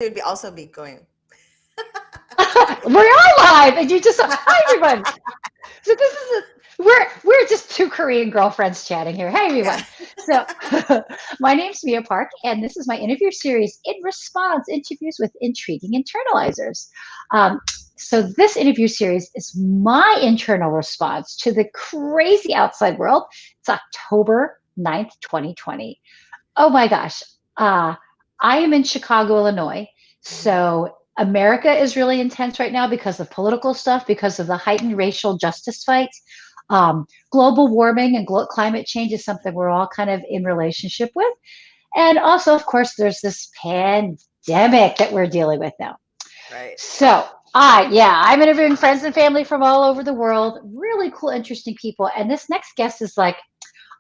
It would be also be going. We are live, and you just hi everyone. So this is we're just two Korean girlfriends chatting here. Hey Yeah. everyone. So my name's Mia Park, and this is my interview series in response interviews with intriguing internalizers. Um, so this interview series is my internal response to the crazy outside world. It's October 9th, 2020. Oh my gosh. Uh, I am in Chicago, Illinois. Mhm. So America is really intense right now because of political stuff, because of the heightened racial justice fight. Global warming and climate change is something we're all kind of in relationship with. And also, of course, there's this pandemic that we're dealing with now. Right. So, I'm interviewing friends and family from all over the world, really cool, interesting people. And this next guest is like,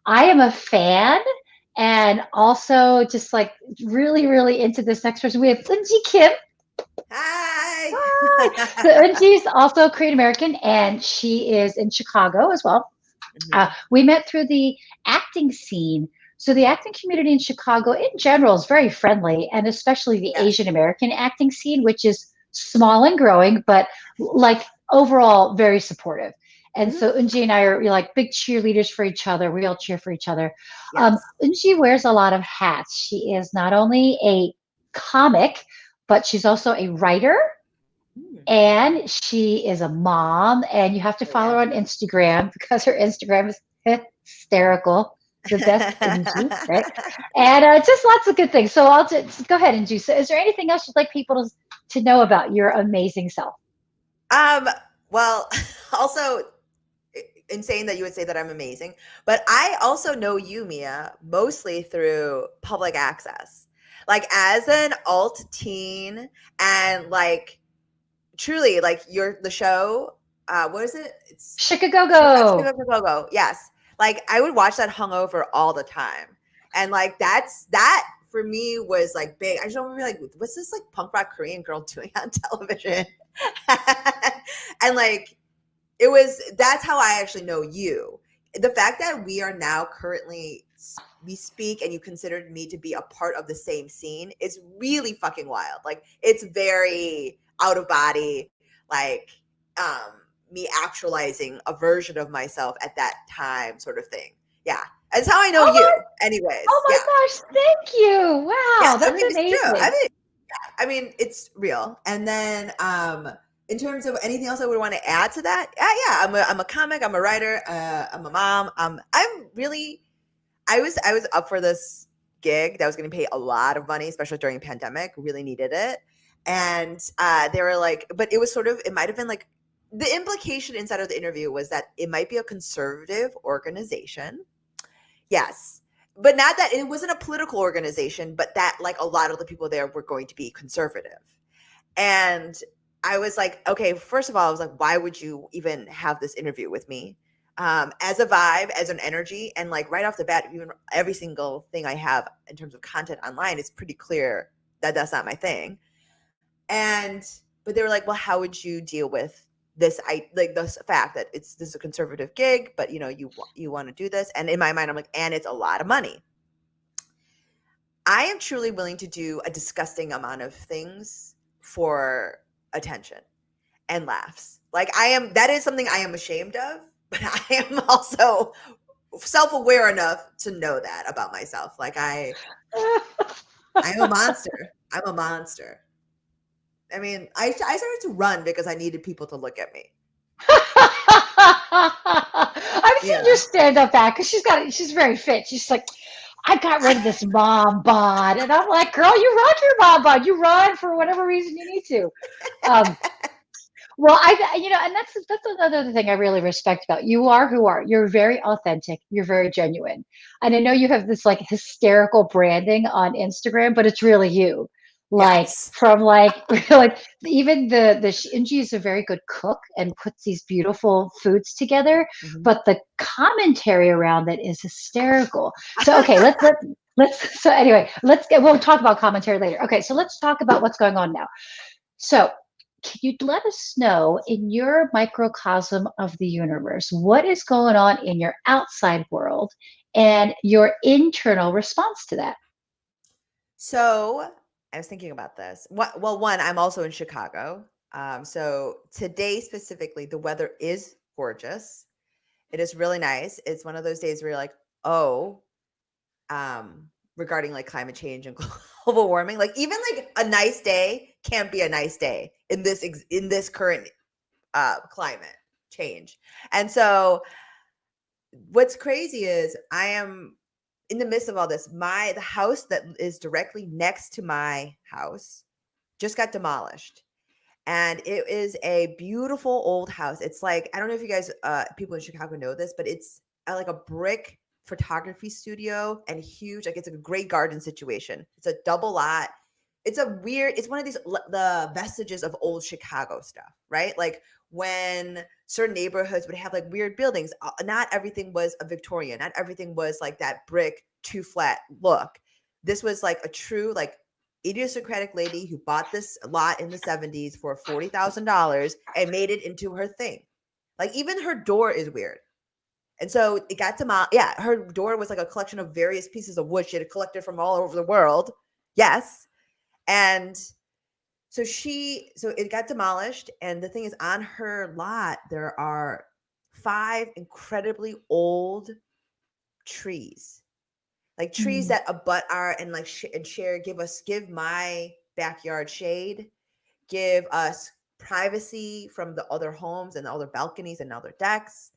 I am a fan and also just like really, really into this next person. We have Eunji Kim. Hi. Hi. So Eunji is also Korean American and she is in Chicago as well. Mhm. We met through the acting scene. So the acting community in Chicago in general is very friendly, and especially the Yes. Asian American acting scene, which is small and growing, but like overall very supportive. And Mhm. so Unji and I are like big cheerleaders for each other. We all cheer for each other. Yes. Unji wears a lot of hats. She is not only a comic, but she's also a writer Mm. and she is a mom. And you have to I follow her am. on Instagram because her Instagram is hysterical. The best Unji, right? And just lots of good things. So I'll just go ahead, Unji. So is there anything else you'd like people to know about your amazing self? um. Well, also insane that you would say that I'm amazing, but I also know you, Mia, mostly through public access. Like as an alt teen, and like truly, like you're the show. What is it? It's Chicago. Chicago. Yes, like I would watch that hungover all the time, and like that for me was like big. I just don't remember like what's this like punk rock Korean girl doing on television, and like it was that's how I actually know you. The fact that we are now currently we speak and you considered me to be a part of the same scene is really fucking wild. Like it's very out of body, like me actualizing a version of myself at that time sort of thing. Yeah. That's how I know Oh you. my, Anyways, oh yeah. my gosh, thank you. Yeah, Wow, I that's mean it's true. amazing. I mean, it's real. And then in terms of anything else I would want to add to that, yeah, I'm a comic, I'm a writer, I'm a mom. I'm really I was up for this gig that was going to pay a lot of money, especially during pandemic. Really needed it, and they were like, but it was sort of it might have been like the implication inside of the interview was that it might be a conservative organization. Yes. But not that it wasn't a political organization, but that like a lot of the people there were going to be conservative. And I was like, okay, first of all, I was like, why would you even have this interview with me? As a vibe, as an energy, and like right off the bat, even every single thing I have in terms of content online, it's pretty clear that that's not my thing. And but they were like, well, how would you deal with this? I like this fact that this is a conservative gig, but you want to do this, and in my mind, I'm like, and it's a lot of money. I am truly willing to do a disgusting amount of things for attention and laughs. Like I am that is something I am ashamed of, but I am also self-aware enough to know that about myself. Like I'm a monster. I'm a monster. I mean, I started to run because I needed people to look at me. I've seen your Yeah. stand up act because she's very fit. She's like, I got rid of this mom bod. And I'm like, girl, you rock your mom bod. You run for whatever reason you need to. Um, well, and that's another thing I really respect about you. Are who are you're very authentic. You're very genuine, and I know you have this like hysterical branding on Instagram, but it's really you. Like Yes. from like like even the Shinji is a very good cook and puts these beautiful foods together, Mhm. but the commentary around it is hysterical. So okay, let's so anyway, we'll talk about commentary later. Okay, so let's talk about what's going on now. So can you let us know in your microcosm of the universe what is going on in your outside world and your internal response to that? So, I was thinking about this. Well, one, I'm also in Chicago. So today specifically, the weather is gorgeous. It is really nice. It's one of those days where you're like, oh, regarding like climate change and global warming, like even like a nice day can't be a nice day in this current climate change. And so what's crazy is I am in the midst of all this. The house that is directly next to my house just got demolished. And it is a beautiful old house. It's like, I don't know if you guys, people in Chicago know this, but it's like a brick photography studio and huge. Like it's a great garden situation. It's a double lot. It's one of these, the vestiges of old Chicago stuff, right? Like when certain neighborhoods would have like weird buildings, not everything was a Victorian, not everything was like that brick, too flat look. This was like a true, like, idiosyncratic lady who bought this lot in the 70s for $40,000 and made it into her thing. Like even her door is weird. And so it got demolished. Yeah, her door was like a collection of various pieces of wood she had collected from all over the world. Yes. And so it got demolished. And the thing is, on her lot, there are 5 incredibly old trees. Like trees that abut our and like and share, give my backyard shade, give us privacy from the other homes and the other balconies and other decks.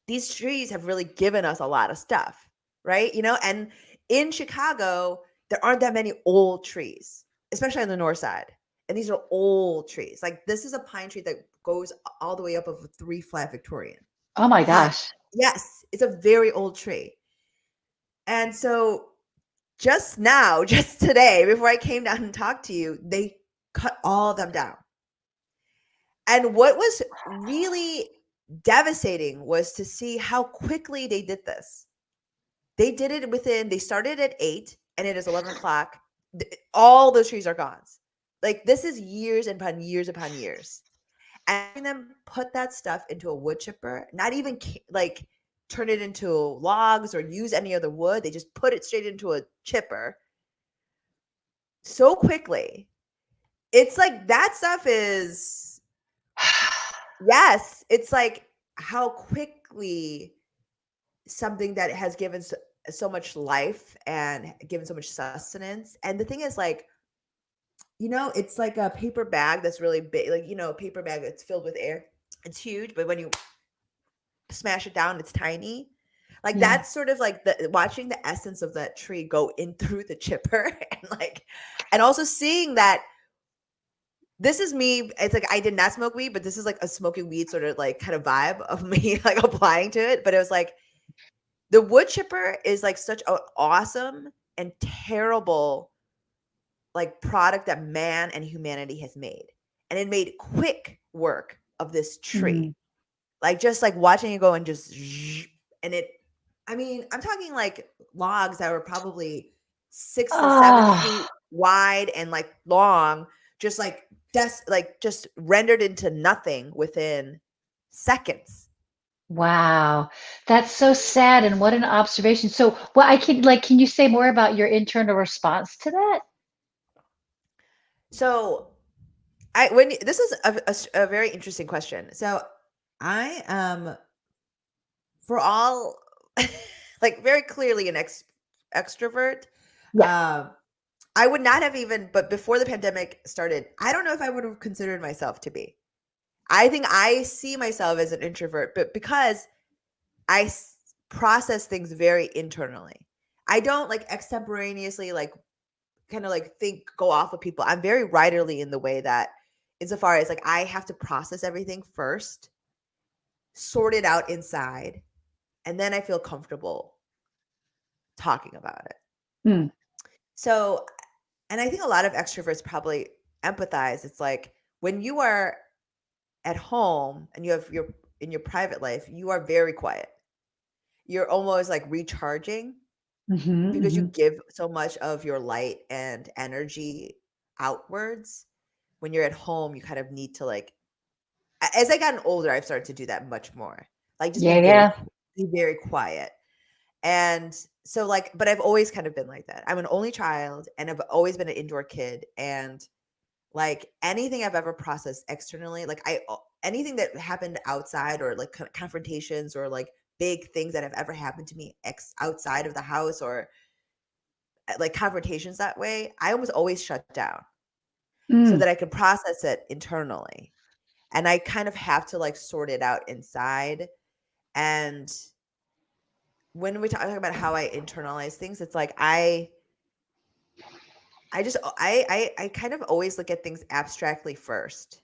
These trees have really given us a lot of stuff, right? And in Chicago, there aren't that many old trees, especially on the north side. And these are old trees. Like this is a pine tree that goes all the way up of a 3 flat Victorian. Oh my Pine. gosh. Yes, it's a very old tree. And so just today, before I came down and talked to you, they cut all of them down. And what was really devastating was to see how quickly they did this. They did it they started at 8 and it is 11 o'clock. All those trees are gone. Like this is years upon years upon years. And them put that stuff into a wood chipper, not even like turn it into logs or use any other wood. They just put it straight into a chipper so quickly. It's like that stuff is, yes, it's like how quickly something that has given so much life and given so much sustenance. And the thing is like, it's like a paper bag that's really big, like, a paper bag that's filled with air. It's huge, but when you smash it down, it's tiny. Like that's sort of like watching the essence of that tree go in through the chipper and also seeing that this is me. It's like I did not smoke weed, but this is like a smoking weed sort of like kind of vibe of me like applying to it. But it was like the wood chipper is like such an awesome and terrible like product that man and humanity has made. And it made quick work of this tree. Like just like watching it go and just, and I'm talking like logs that were probably 6 to 7 feet wide and like long, just like just rendered into nothing within seconds. Wow. That's so sad. And what an observation. So can you say more about your internal response to that? So this is a very interesting question. So I am, for all like very clearly an extrovert. Yes. I would not have but before the pandemic started, I don't know if I would have considered myself to be. I think I see myself as an introvert, but because I process things very internally. I don't like extemporaneously like kind of like go off of people. I'm very writerly in the way that insofar as like I have to process everything first, sort it out inside, and then I feel comfortable talking about it. So, and I think a lot of extroverts probably empathize. It's like when you are at home and you have in your private life, you are very quiet. You're almost like recharging because you give so much of your light and energy outwards. When you're at home, you kind of need to like, as I gotten older, I've started to do that much more. Like just be very quiet. And so like, but I've always kind of been like that. I'm an only child and I've always been an indoor kid. And like anything I've ever processed externally, like anything that happened outside or like confrontations or like big things that have ever happened to me outside of the house or like confrontations that way, I was always shut down so that I could process it internally. And I kind of have to like sort it out inside. And when we talk about how I internalize things, it's like I kind of always look at things abstractly first.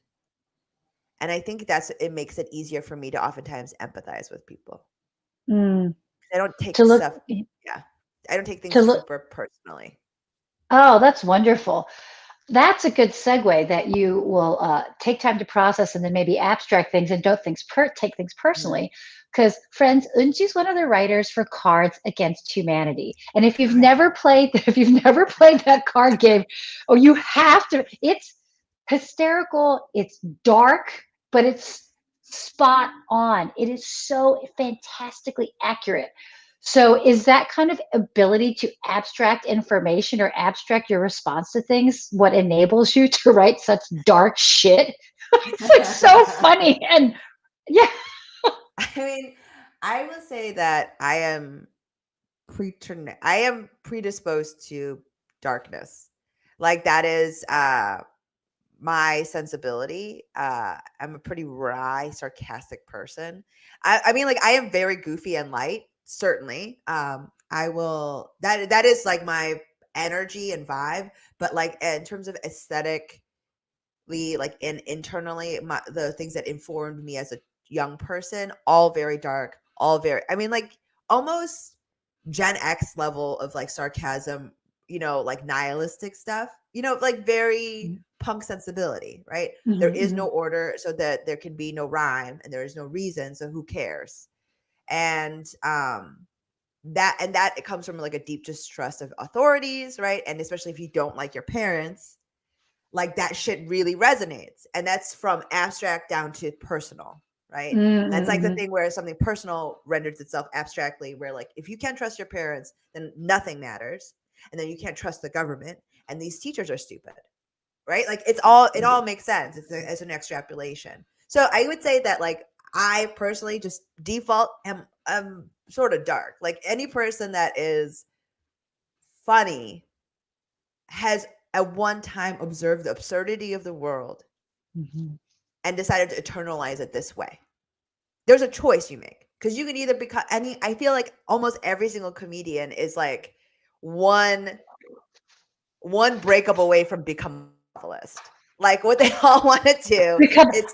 And I think it makes it easier for me to oftentimes empathize with people. I don't take stuff. Yeah. I don't take things super personally. Oh, that's wonderful. That's a good segue that you will take time to process and then maybe abstract things and don't take things personally. Because friends, Eunji's one of the writers for Cards Against Humanity. And if you've never played that card game, you have to. It's hysterical. It's dark, but it's spot on. It is so fantastically accurate. So is that kind of ability to abstract information or abstract your response to things what enables you to write such dark shit? It's like so funny. And yeah. I mean, I will say that I am predisposed to darkness. Like that is my sensibility. I'm a pretty wry, sarcastic person. I mean, like I am very goofy and light, certainly. I will that is like my energy and vibe, but like in terms of aesthetically, like internally, the things that informed me as a young person, all very dark, all very, I mean, like almost Gen X level of like sarcasm, like nihilistic stuff, like very punk sensibility, right? There is no order, so that there can be no rhyme and there is no reason, so who cares? And that it comes from like a deep distrust of authorities, right? And especially if you don't like your parents, like that shit really resonates. And that's from abstract down to personal, right? That's like the thing where something personal renders itself abstractly, where like if you can't trust your parents, then nothing matters. And then you can't trust the government, and these teachers are stupid, right? Like it all makes sense. It's an extrapolation. So I would say that like I personally just default am sort of dark. Like any person that is funny has at one time observed the absurdity of the world and decided to internalize it this way. There's a choice you make, because you can either become I feel like almost every single comedian is like one breakup away from becoming a novelist. Like what they all want to do.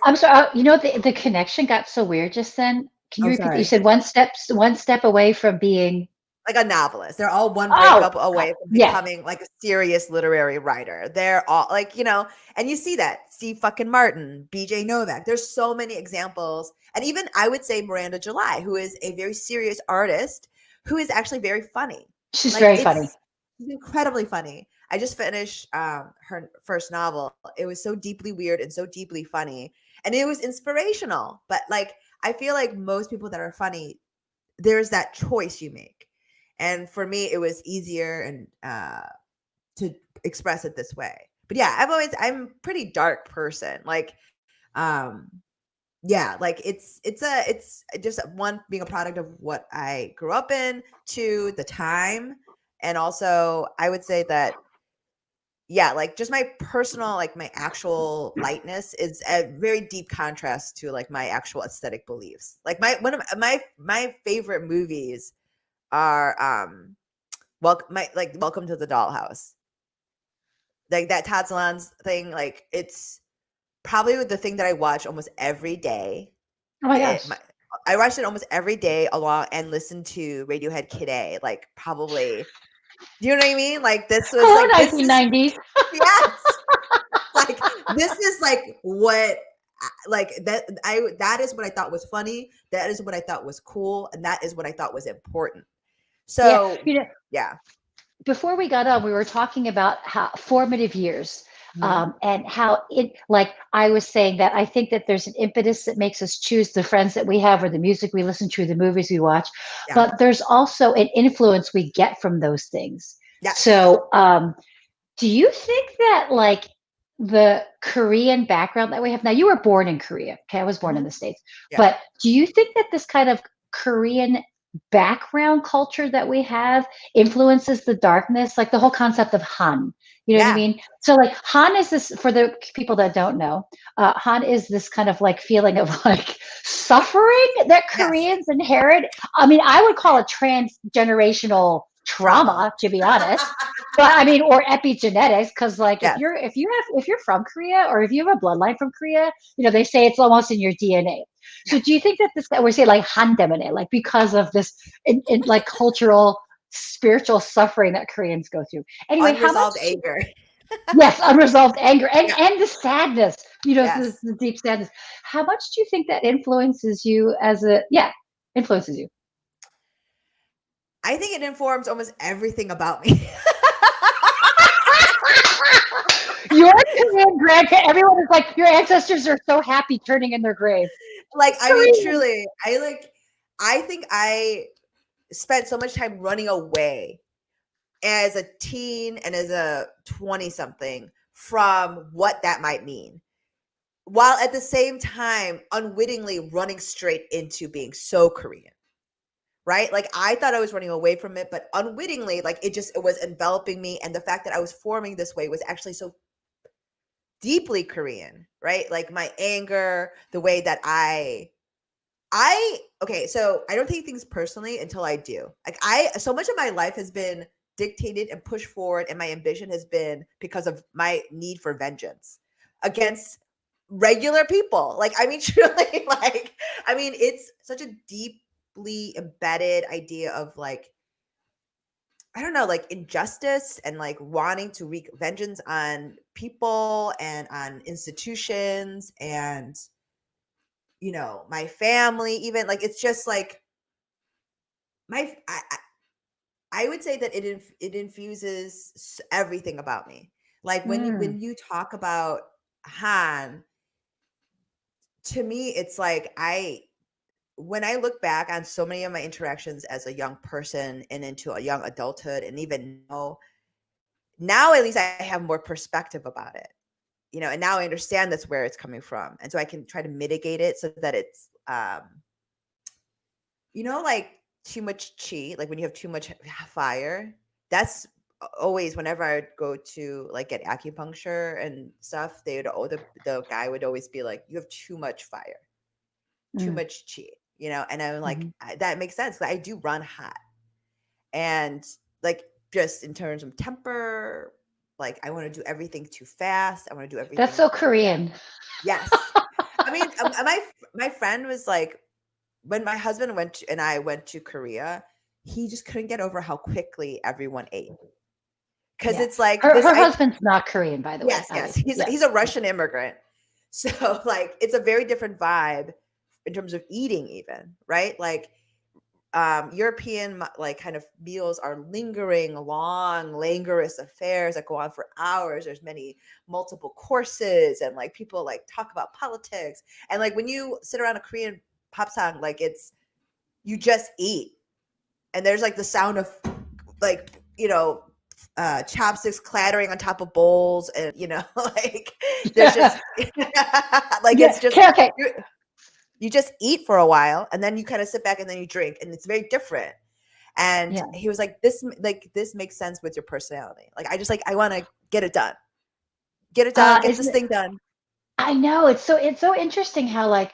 I'm sorry, the connection got so weird just then. Can you repeat that? You said one step away from being like a novelist. They're all one breakup away from becoming like a serious literary writer. They're all like, and you see that. Steve fucking Martin, BJ Novak. There's so many examples. And even I would say Miranda July, who is a very serious artist, who is actually very funny. She's very funny. She's incredibly funny. I just finished her first novel. It was so deeply weird and so deeply funny. And it was inspirational. But like, I feel like most people that are funny, there's that choice you make. And for me, it was easier and to express it this way. But yeah, I'm a pretty dark person. Like, yeah, like it's just one, being a product of what I grew up in, two, the time. And also I would say that, yeah, like just my personal, like my actual lightness is a very deep contrast to like my actual aesthetic beliefs. Like one of my favorite movies are Welcome to the Dollhouse. Like that Todd Solondz thing, like it's probably the thing that I watch almost every day. Oh my gosh. I watched it almost every day along and listened to Radiohead Kid A, like probably, do you know what I mean? Like this was like 1990s. Yes. Like this is like what that is what I thought was funny. That is what I thought was cool. And that is what I thought was important. So yeah. Before we got on, we were talking about how formative years. Mhm. And how it, like I was saying, that I think that there's an impetus that makes us choose the friends that we have, or the music we listen to, the movies we watch, Yeah. but there's also an influence we get from those things. Yes. So, do you think that, like, the Korean background that we have now, you were born in Korea, okay? I was born in Mhm. the States. Yeah. But do you think that this kind of Korean background culture that we have influences the darkness, like the whole concept of Han? You know what I Yeah. mean? So, like, Han is this, for the people that don't know, Han is this kind of like feeling of like suffering that Yes. Koreans inherit. I mean, I would call it transgenerational Trauma. trauma, to be honest. But I mean, or epigenetics, because like Yes. if you're from Korea, or if you have a bloodline from Korea, they say it's almost in your DNA. So Yeah. do you think that this, we say like Han 때문에, like because of this in like cultural spiritual suffering that Koreans go through? Anyway, how much? Unresolved anger. Yes, unresolved anger, Yeah. and the sadness. Yes. The deep sadness. How much do you think that influences you as a influences you? I think it informs almost everything about me. Your Korean grandparents, everyone is like, your ancestors are so happy turning in their grave. Like, I mean, Korean. truly, I think I spent so much time running away as a teen and as a 20 something from what that might mean, while at the same time unwittingly running straight into being so Korean. Right? Like, I thought I was running away from it, but unwittingly, like, it was enveloping me. And the fact that I was forming this way was actually so deeply Korean, right? Like, my anger, the way that okay, so I don't take things personally until I do. Like, so much of my life has been dictated and pushed forward, and my ambition has been because of my need for vengeance against regular people. Like, I mean, truly, like, I mean, it's such a deeply embedded idea of, like, I don't know, like, injustice and like wanting to wreak vengeance on people and on institutions and, my family, even. Like, it's just like my I would say that it infuses everything about me. Like, when you Mm, when you talk about Han, to me it's like, when I look back on so many of my interactions as a young person and into a young adulthood, and even now at least I have more perspective about it, and now I understand that's where it's coming from. And so I can try to mitigate it so that it's, like, too much chi, like when you have too much fire, that's always, whenever I would go to, like, get acupuncture and stuff, the guy would always be like, you have too much fire, too mm, much chi, and I'm like, mhm. That makes sense, 'cause I do run hot. And, like, just in terms of temper, like, I want to do everything too fast. I want to do That's everything. so Yeah. Korean. Yes. I mean, my friend was like, when my husband and I went to Korea, he just couldn't get over how quickly everyone ate. Because Yeah. it's like Her this, her husband's not Korean, by the way, yes, yes, obviously. Yeah. he's a Russian immigrant. So, like, it's a very different vibe in terms of eating, even, right? Like, European, like, kind of meals are lingering, long, languorous affairs that go on for hours. There's many multiple courses, and like people like talk about politics. And like when you sit around a Korean pop song, like, you just eat, and there's like the sound of, like, chopsticks clattering on top of bowls, and like, there's just like, Yeah. it's just, Okay, okay. you just eat for a while, and then you kind of sit back, and then you drink, and it's very different. And Yeah. he was like, this makes sense with your personality. Like, I want to get it done, get Isn't this it, thing done. I know, it's so interesting how, like,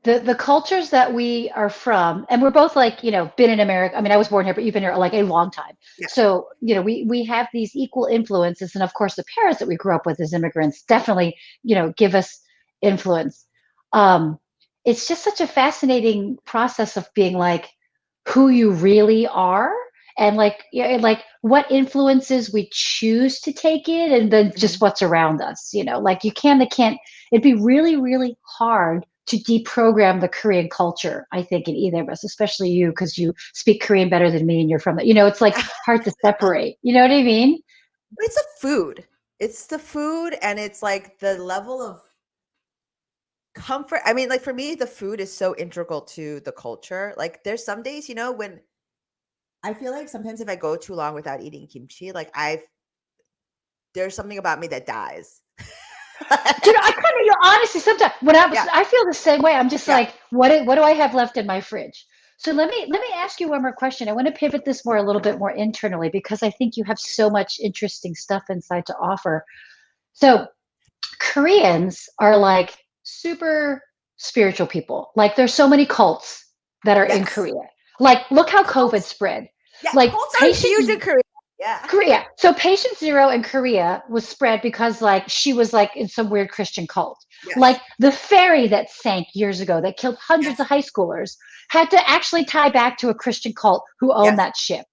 the cultures that we are from, and we're both, like, been in America. I mean, I was born here, but you've been here like a long time. Yes. So, we have these equal influences, and of course the parents that we grew up with as immigrants definitely, give us influence. Um, it's just such a fascinating process of being like who you really are, and like, like what influences we choose to take in, and then just Mhm. what's around us, like can't, it'd be really, really hard to deprogram the Korean culture, I think, in either of us, especially you, because you speak Korean better than me and you're from it. It's like hard to separate. You know what I mean? It's a food. It's the food and it's like the level of comfort. I mean, like for me, the food is so integral to the culture. Like there's some days, when I feel like sometimes if I go too long without eating kimchi, like there's something about me that dies. I kind of, honestly, sometimes Yeah, I feel the same way. I'm just yeah. like, what do I have left in my fridge? So let me ask you one more question. I want to pivot this more a little bit more internally because I think you have so much interesting stuff inside to offer. So Koreans are like super spiritual people. Like there's so many cults that are in Yes. Korea. Like look how COVID Cults. spread. Yeah, Like cults are patient huge in Korea. Yeah. Korea. So patient zero in Korea was spread because like she was like in some weird Christian cult. Yes. Like the ferry that sank years ago that killed hundreds Yes. of high schoolers had to actually tie back to a Christian cult who owned Yes. that ship.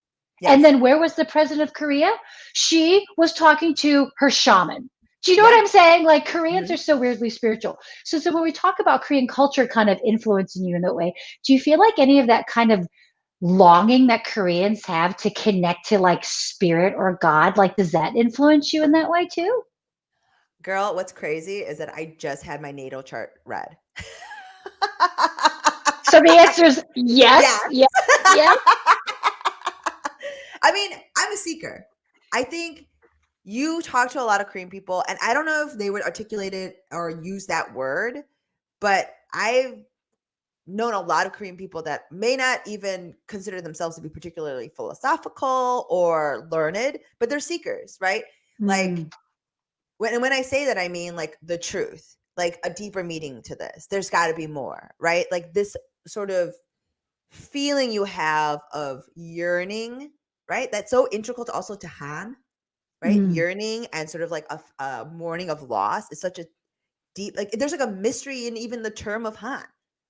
And Yes. then where was the president of Korea? She was talking to her shaman. Do you know what Yeah. I'm saying? Like Koreans are Mhm. so weirdly spiritual. So when we talk about Korean culture kind of influencing you in that way, do you feel like any of that kind of longing that Koreans have to connect to like spirit or God, like does that influence you in that way too? Girl, what's crazy is that I just had my natal chart read. So the answer is yes, Yes. yes, yes. I mean, I'm a seeker. I think you talk to a lot of Korean people, and I don't know if they would articulate it or use that word, but I've known a lot of Korean people that may not even consider themselves to be particularly philosophical or learned, but they're seekers, right? Like Mm, when I say that, I mean like the truth, like a deeper meaning to this. There's got to be more, right? Like this sort of feeling you have of yearning, right? That's so integral to also to Han, right? mm, Yearning and sort of like a mourning of loss is such a deep, like there's like a mystery in even the term of Han,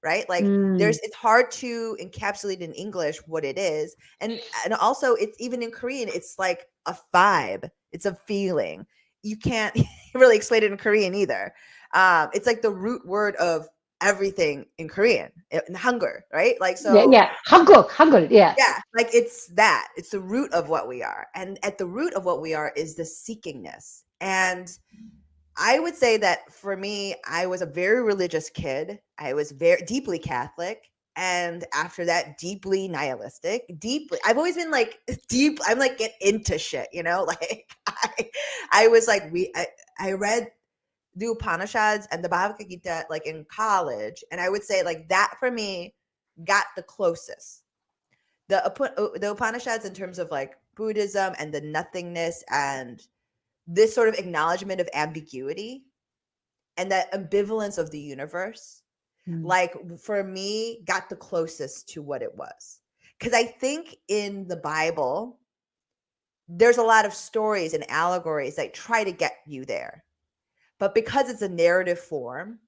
right? Like mm. it's hard to encapsulate in English what it is. And also it's even in Korean, it's like a vibe, it's a feeling. You can't really explain it in Korean either. It's like the root word of everything in Korean, in hunger, right? Like Yeah, so yeah. 한국, yeah. yeah, like it's that. It's the root of what we are. And at the root of what we are is the seekingness. And I would say that for me, I was a very religious kid. I was very deeply Catholic. And after that, deeply nihilistic. Deeply, I've always been like deep. I'm like get into shit, Like I was like I read the Upanishads and the Bhagavad Gita like in college, and I would say like that for me got the closest. The Upanishads in terms of like Buddhism and the nothingness and this sort of acknowledgement of ambiguity and that ambivalence of the universe, Mm, like for me, got the closest to what it was. Because I think in the Bible, there's a lot of stories and allegories that try to get you there. But because it's a narrative form,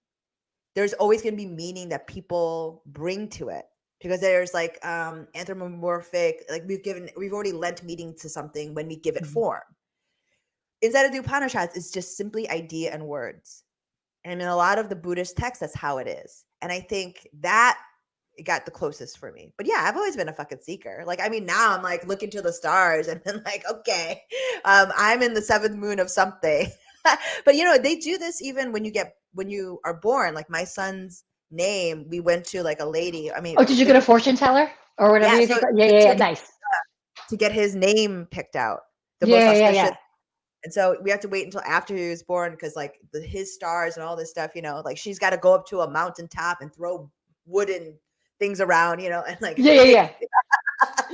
there's always going to be meaning that people bring to it. Because there's like anthropomorphic, like we've already lent meaning to something when we give it mm. form. Instead of the Upanishads, it's just simply idea and words. And in a lot of the Buddhist texts, that's how it is. And I think that it got the closest for me. But yeah, I've always been a fucking seeker. Like, I mean, now I'm like looking to the stars and then like, okay, I'm in the seventh moon of something. But they do this even when you are born. Like my son's name, we went to like a lady. I mean, Oh, did you get a fortune teller or whatever yeah. you So think? Yeah, yeah, yeah. Nice. to get his name picked out, the most Yeah, yeah, auspicious. yeah. And so we have to wait until after he was born because like his stars and all this stuff, like she's got to go up to a mountaintop and throw wooden things around, and like Yeah, yeah, pick. yeah.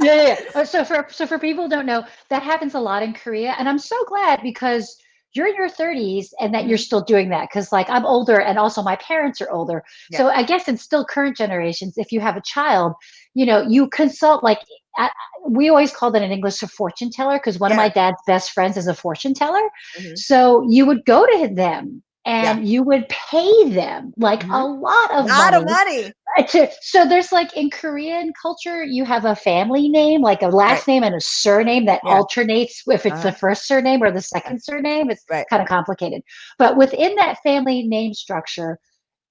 Yeah, yeah, yeah. So for people who don't know, that happens a lot in Korea, and I'm so glad because you're in your 30s and that you're Mhm. still doing that. Because like I'm older, and also my parents are older, Yeah. so I guess in still current generations, if you have a child, you consult like. I, we always called it in English a fortune teller because one of my Yeah. dad's best friends is a fortune teller. Mhm. So you would go to them Yeah. and you would pay them like a Mhm. lot of Lot of money. money. So there's like in Korean culture, you have a family name, like a Right. last name and a surname that Yeah. alternates if it's the Uh-huh. first surname or the Right. second surname. It's Right. kind of complicated. But within that family name structure,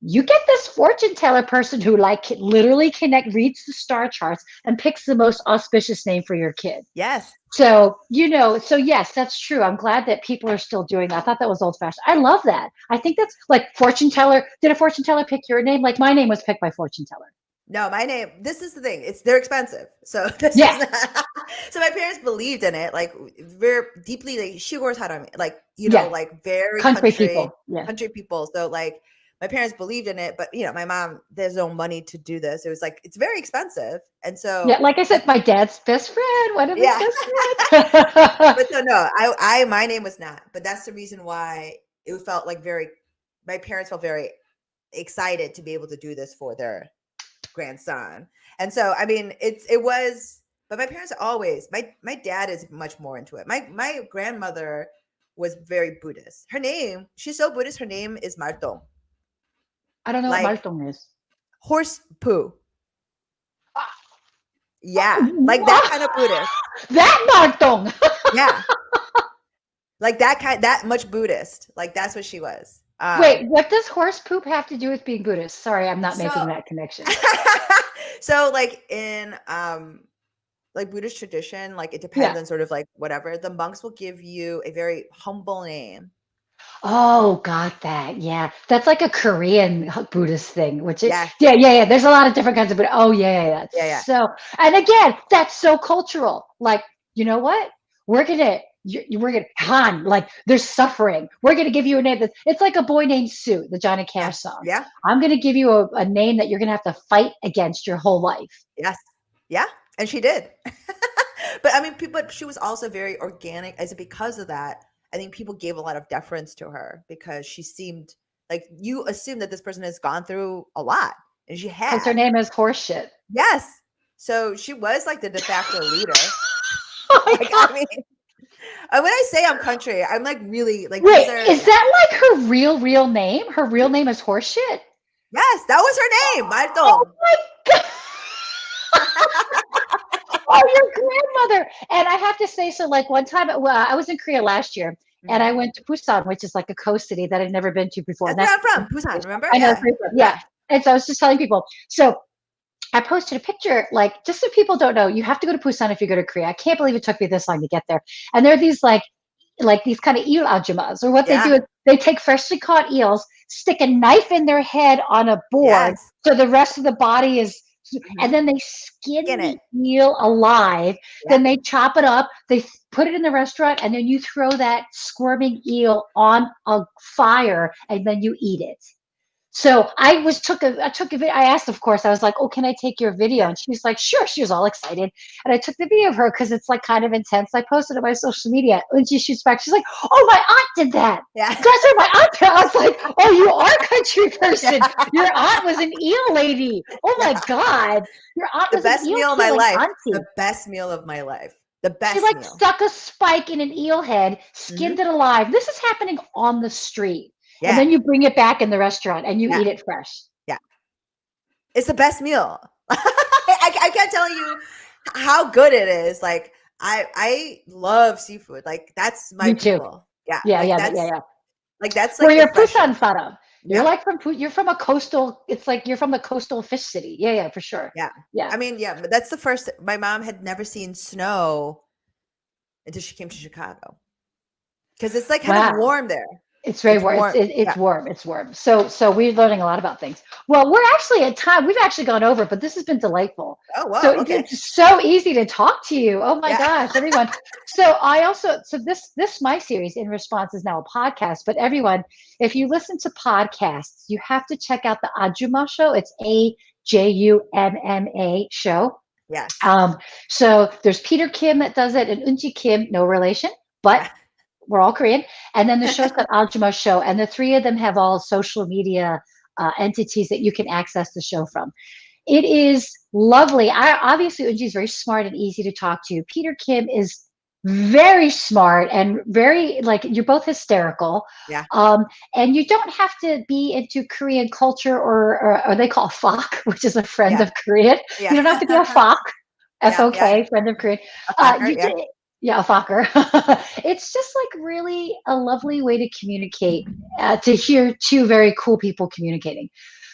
you get this fortune teller person who like literally reads the star charts and picks the most auspicious name for your kid. Yes. So, so yes, that's true. I'm glad that people are still doing that. I thought that was old fashioned. I love that. I think that's like fortune teller. Did a fortune teller pick your name? Like my name was picked by fortune teller. No, my name. This is the thing. They're expensive. So this Yeah. is not, so my parents believed in it. Like very deeply. Like 시골 사람. Like like very country people. Yeah. country people. So like my parents believed in it, but my mom, there's no money to do this. It was like it's very expensive, and so yeah, like I said, my dad's best friend. One of his best friends. But no, my name was not. But that's the reason why it felt like my parents felt very excited to be able to do this for their grandson. And so I mean it was, but my parents are always, my dad is much more into it. My grandmother was very Buddhist. She's so Buddhist, her name is Martong. I don't know what Martong is. Horse poo. Yeah, like that kind of Buddhist. That Martong. Yeah. Like that much Buddhist. Like that's what she was. Wait, what does horse poop have to do with being Buddhist? Sorry, I'm not making that connection. So like in like Buddhist tradition, like it depends on sort of like whatever, the monks will give you a very humble name. Oh, got that. Yeah. That's like a Korean Buddhist thing, which is, yeah. There's a lot of different kinds of Buddha. Oh, yeah. So, and again, that's so cultural. Like, you know what? We're going to, Han, like there's suffering. We're going to give you a name it's like a boy named Sue, the Johnny Cash song. Yeah. I'm going to give you a name that you're going to have to fight against your whole life. Yes. Yeah. And she did. But I mean, but she was also very organic. Because of that, I think people gave a lot of deference to her because she seemed like, you assume that this person has gone through a lot, and she had. Because her name is horseshit. Yes. So she was like the de facto leader. I mean, when I say I'm country, I'm like really like. Wait, is that like her real name? Her real name is horseshit? Yes, that was her name. Martong. Oh my God. Oh, your grandmother. And I have to say, so like one time, I was in Korea last year, and I went to Busan, which is like a coast city that I'd never been to before. That's where I'm from, Busan, remember? I know. Yeah. And so I was just telling people. So I posted a picture, like, just so people don't know, you have to go to Busan if you go to Korea. I can't believe it took me this long to get there. And there are these like these kind of eel ajummas, or what they do is they take freshly caught eels, stick a knife in their head on a board, so the rest of the body is, and then they skin the eel alive. Then they chop it up, they put it in the restaurant, and then you throw that squirming eel on a fire, and then you eat it. So I took a video. I asked, of course, I was like, "Oh, can I take your video?" And she's like, "Sure." She was all excited, and I took the video of her because it's like kind of intense. I posted it on my social media, and she shoots back. She's like, "Oh, my aunt did that. Yeah, that's what my aunt did." I was like, "Oh, you are a country person. Your aunt was an eel lady. Oh my God, your aunt was the best an eel meal of my life. auntie. The best meal of my life. The best. She like stuck a spike in an eel head, skinned it alive. This is happening on the street." Yeah. And then you bring it back in the restaurant and you eat it fresh. Yeah. It's the best meal. I can't tell you how good it is. Like I love seafood. Like that's my people. Yeah. Yeah. Like that's like where you're Busan Farah. You're like you're from a coastal, it's like you're from a coastal fish city. Yeah, for sure. Yeah. I mean, but that's the first. My mom had never seen snow until she came to Chicago. Because it's like kind of warm there. It's very warm. It's warm. It's warm. So we're learning a lot about things. Well, we're actually at time. We've actually gone over, but this has been delightful. Oh, wow. So it's so easy to talk to you. Oh my gosh, everyone. So this my series In Response is now a podcast. But everyone, if you listen to podcasts, you have to check out the Ajumma show. It's Ajumma show. Yeah. So there's Peter Kim that does it, and Eunji Kim, no relation, but we're all Korean. And then the show's called Ajumma Show. And the three of them have all social media entities that you can access the show from. It is lovely. Obviously, Eunji is very smart and easy to talk to. Peter Kim is very smart and very, like, you're both hysterical. Yeah. And you don't have to be into Korean culture or they call Fok, which is a friend of Korean. Yeah. You don't have to be a Fok. That's okay, friend of Korean. Yeah, a fucker. It's just like really a lovely way to communicate, to hear two very cool people communicating.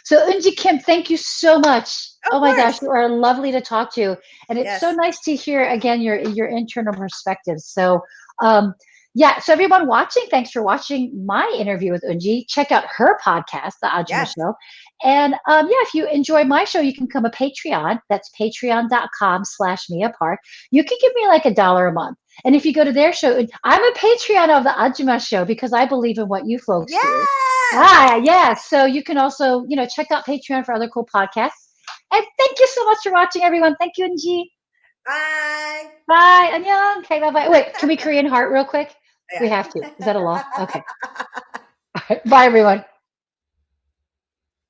So, Eunji Kim, thank you so much. Of Oh my gosh, course. you are lovely to talk to, and it's so Yes. nice to hear again your internal perspectives. So, um, yeah. So, everyone watching, thanks for watching my interview with Eunji. Check out her podcast, The Ajumma Yes. Show, and yeah, if you enjoy my show, you can become a Patreon. That's patreon.com/Mia Park. You can give me like $1 a month. And if you go to their show, I'm a Patreon of the Ajumma Show because I believe in what you folks do. Yes. Ah, yeah. So you can also, check out Patreon for other cool podcasts. And thank you so much for watching, everyone. Thank you, Nji. Bye. Bye. Annyeong. Okay, bye bye. Wait, can we Korean heart real quick? We Yeah. have to. Is that a law? Okay. All right. Bye, everyone.